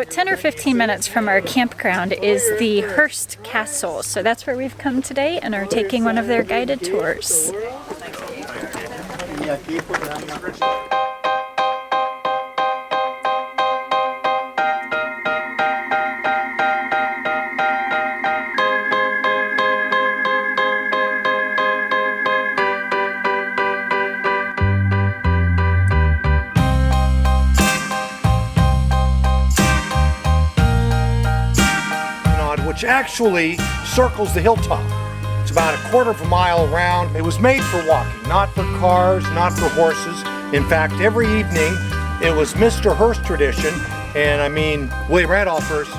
about 10 or 15 minutes from our campground is the Hearst Castle. So that's where we've come today and are taking one of their guided tours. Which actually circles the hilltop. It's about a quarter of a mile around. It was made for walking, not for cars, not for horses. In fact, every evening it was Mr. Hearst tradition, and I mean William Randolph Hearst,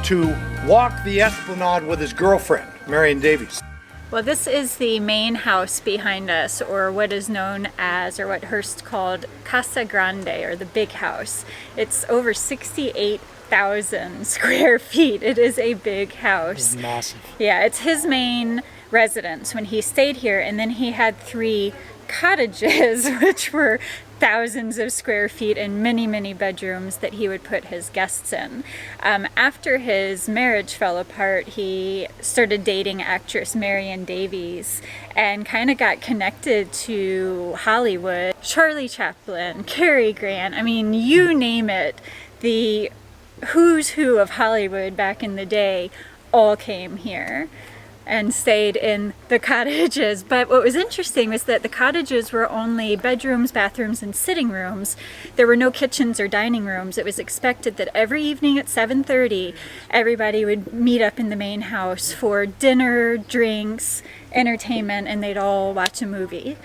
to walk the esplanade with his girlfriend, Marion Davies. Well, this is the main house behind us, or what is known as, or what Hearst called Casa Grande, or the big house. It's over 68,000 square feet. It is a big house. It's massive. Yeah, it's his main residence when he stayed here, and then he had 3 cottages, which were thousands of square feet and many, many bedrooms that he would put his guests in. After his marriage fell apart, he started dating actress Marion Davies and kind of got connected to Hollywood. Charlie Chaplin, Cary Grant, I mean, you name it. The who's who of Hollywood back in the day all came here and stayed in the cottages. But what was interesting was that the cottages were only bedrooms, bathrooms, and sitting rooms. There were no kitchens or dining rooms. It was expected that every evening at 7:30, everybody would meet up in the main house for dinner, drinks, entertainment, and they'd all watch a movie.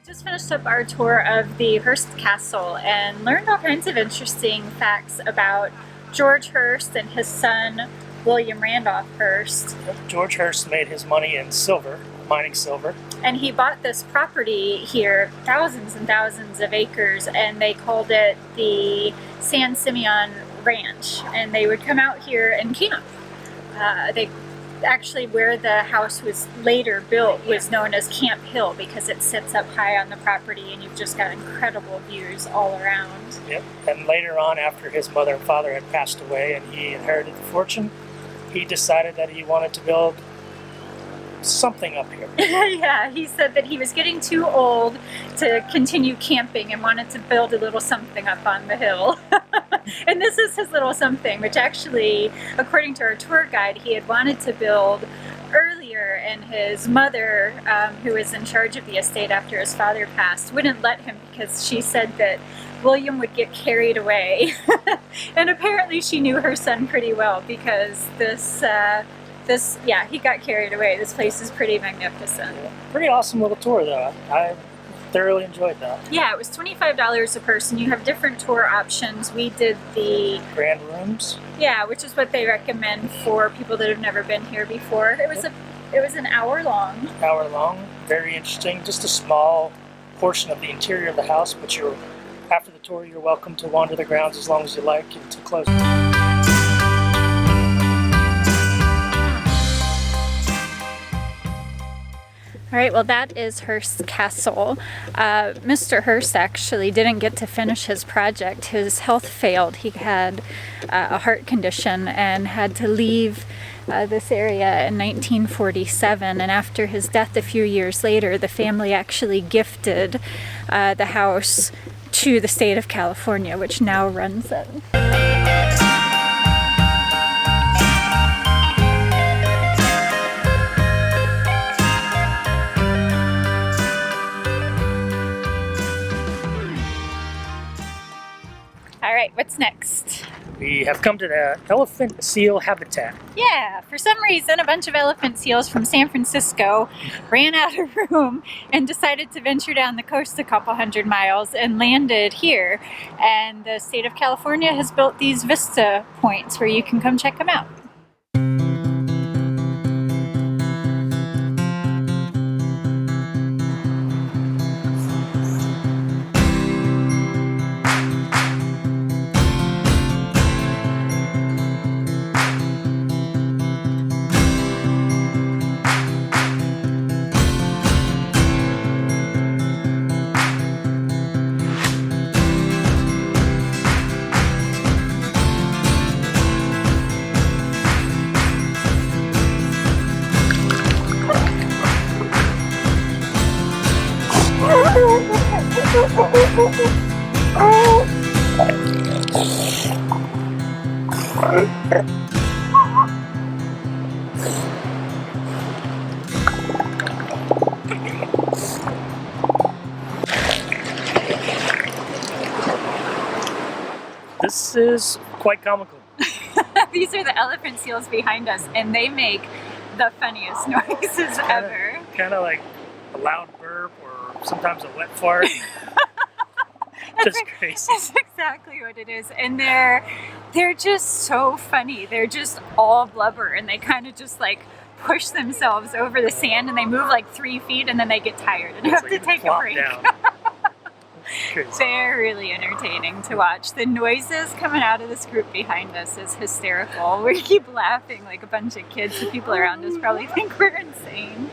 Just finished up our tour of the Hearst Castle and learned all kinds of interesting facts about George Hearst and his son William Randolph Hearst. George Hearst made his money in silver, mining silver. And he bought this property here, thousands and thousands of acres, and they called it the San Simeon Ranch. And they would come out here and camp. Actually, where the house was later built was known as Camp Hill because it sits up high on the property and you've just got incredible views all around. Yep. And later on, after his mother and father had passed away and he inherited the fortune, he decided that he wanted to build something up here. Yeah, he said that he was getting too old to continue camping and wanted to build a little something up on the hill. And this is his little something, which actually, according to our tour guide, he had wanted to build earlier, and his mother, who was in charge of the estate after his father passed, wouldn't let him because she said that William would get carried away. And apparently she knew her son pretty well because yeah, he got carried away. This place is pretty magnificent. Pretty awesome little tour though. I thoroughly enjoyed that. Yeah, it was $25 a person. You have different tour options. We did the grand rooms. Yeah, which is what they recommend for people that have never been here before. It was an hour long. Hour long, very interesting. Just a small portion of the interior of the house, but after the tour you're welcome to wander the grounds as long as you like and to close. All right, well, that is Hearst Castle. Mr. Hearst actually didn't get to finish his project. His health failed. He had a heart condition and had to leave this area in 1947. And after his death a few years later, the family actually gifted the house to the state of California, which now runs it. All right, what's next? We have come to the elephant seal habitat. Yeah, for some reason, a bunch of elephant seals from San Francisco ran out of room and decided to venture down the coast a couple hundred miles and landed here. And the state of California has built these vista points where you can come check them out. This is quite comical. These are the elephant seals behind us, and they make the funniest noises ever. Kind of like a loud burp or sometimes a wet fart. That's crazy. That's exactly what it is. And they're just so funny. They're just all blubber, and they kind of just like push themselves over the sand, and they move like 3 feet, and then they get tired and have to take a break. They're really entertaining to watch. The noises coming out of this group behind us is hysterical. We keep laughing like a bunch of kids. The people around us probably think we're insane.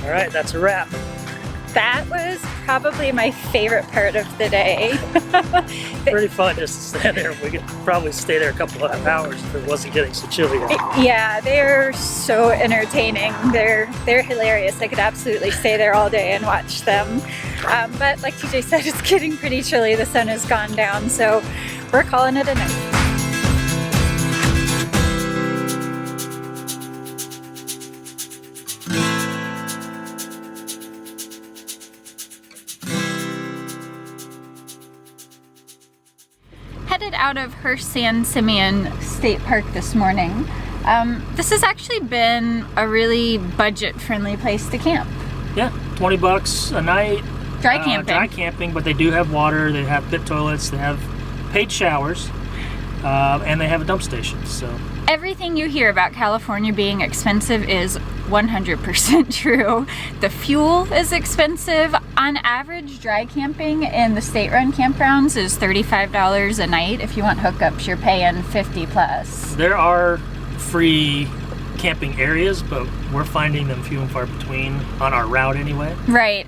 All right, that's a wrap. That was probably my favorite part of the day. Pretty fun just to stand there. We could probably stay there a couple of hours if it wasn't getting so chilly. Yeah, they're so entertaining. They're hilarious. I could absolutely stay there all day and watch them. But like TJ said, it's getting pretty chilly. The sun has gone down, so we're calling it a night. Headed out of Hearst San Simeon State Park this morning. This has actually been a really budget-friendly place to camp. Yeah, $20 a night. Dry camping. Dry camping, but they do have water, they have pit toilets, they have paid showers, and they have a dump station. So everything you hear about California being expensive is 100% true. The fuel is expensive. On average, dry camping in the state-run campgrounds is $35 a night. If you want hookups, you're paying $50 plus. There are free camping areas, but we're finding them few and far between on our route anyway. Right.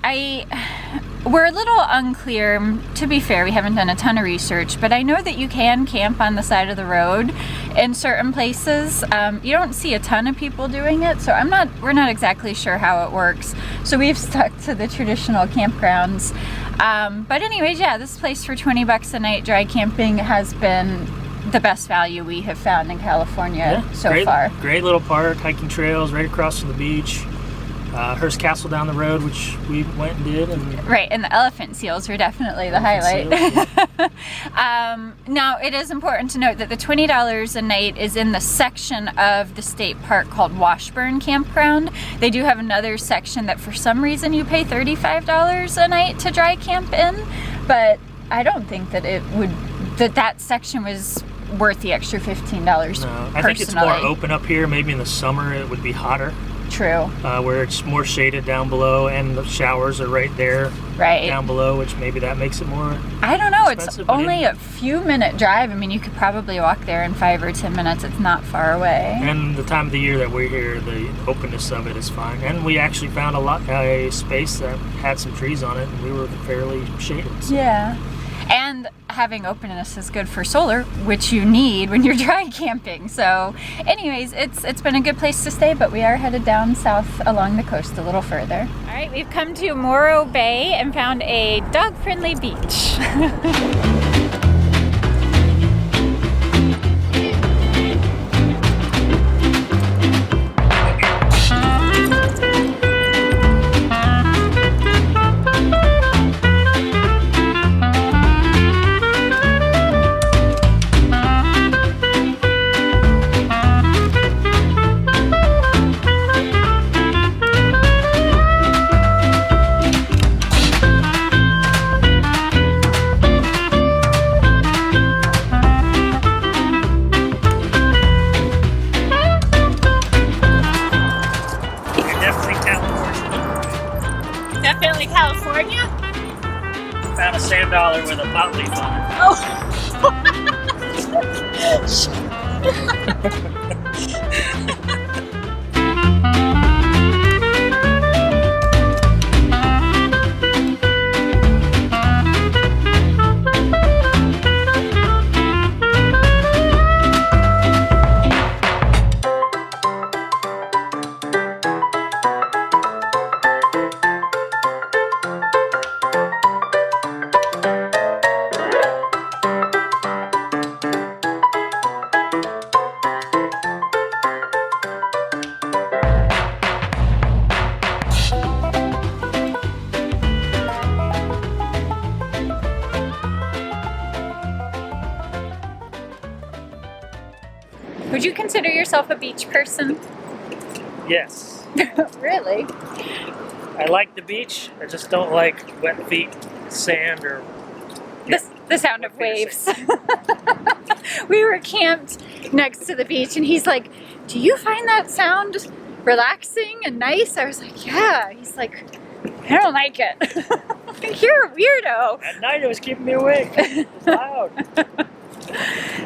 We're a little unclear. To be fair, we haven't done a ton of research, but I know that you can camp on the side of the road in certain places. You don't see a ton of people doing it, so we're not exactly sure how it works. So we've stuck to the traditional campgrounds. But anyways, yeah, this place for $20 a night dry camping has been the best value we have found in California so far. Great little park, hiking trails right across from the beach. Hearst Castle down the road, which we went and did. Right, and the elephant seals were definitely the highlight. Now, it is important to note that the $20 a night is in the section of the state park called Washburn Campground. They do have another section that for some reason you pay $35 a night to dry camp in, but I don't think that that section was worth the extra $15 No, I think it's more open up here. Maybe in the summer it would be hotter. True. Where it's more shaded down below, and the showers are right there Right. down below, which maybe that makes it more. I don't know. It's expensive, but only a few minute drive. I mean, you could probably walk there in 5 or 10 minutes. It's not far away. And the time of the year that we're here, the openness of it is fine. And we actually found a space that had some trees on it, and we were fairly shaded. So. Yeah. And having openness is good for solar, which you need when you're dry camping. So anyways, it's been a good place to stay, but we are headed down south along the coast a little further. All right, we've come to Morro Bay and found a dog-friendly beach. Definitely California. Found a sand dollar with a pot leaf on it. Would you consider yourself a beach person? Yes. Really? I like the beach. I just don't like wet feet, sand, or The sound of waves. We were camped next to the beach and he's like, do you find that sound relaxing and nice? I was like, yeah. He's like, I don't like it. You're a weirdo. At night it was keeping me awake. It was loud.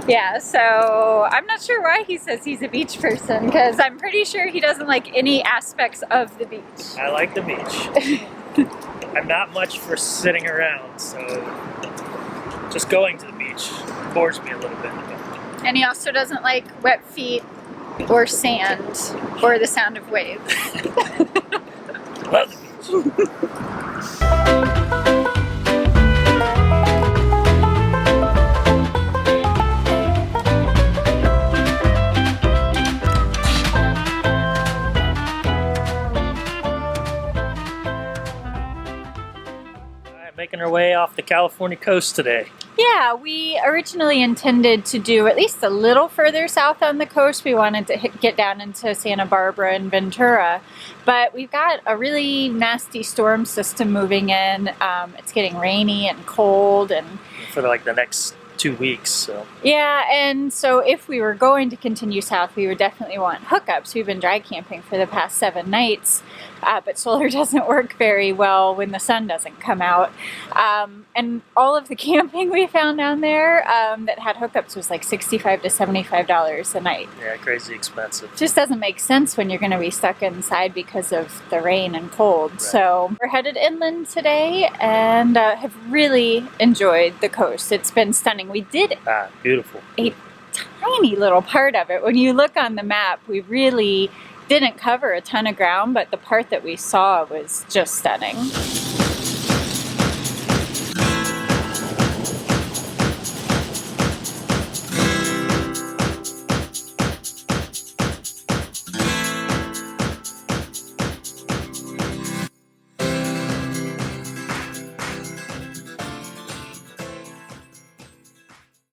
Yeah, so I'm not sure why he says he's a beach person, because I'm pretty sure he doesn't like any aspects of the beach. I like the beach. I'm not much for sitting around, so just going to the beach bores me a little bit. And he also doesn't like wet feet or sand or the sound of waves. Love the beach. Making our way off the California coast today. Yeah, we originally intended to do at least a little further south on the coast. We wanted to get down into Santa Barbara and Ventura, but we've got a really nasty storm system moving in. It's getting rainy and cold, and For like the next 2 weeks, so. yeah, and so if we were going to continue south, we would definitely want hookups. We've been dry camping for the past 7 nights, but solar doesn't work very well when the sun doesn't come out. And all of the camping we found down there that had hookups was like $65 to $75 a night. Yeah, crazy expensive. Just doesn't make sense when you're going to be stuck inside because of the rain and cold. Right. So we're headed inland today and have really enjoyed the coast. It's been stunning. We did Beautiful. a tiny little part of it. When you look on the map, we really didn't cover a ton of ground, but the part that we saw was just stunning.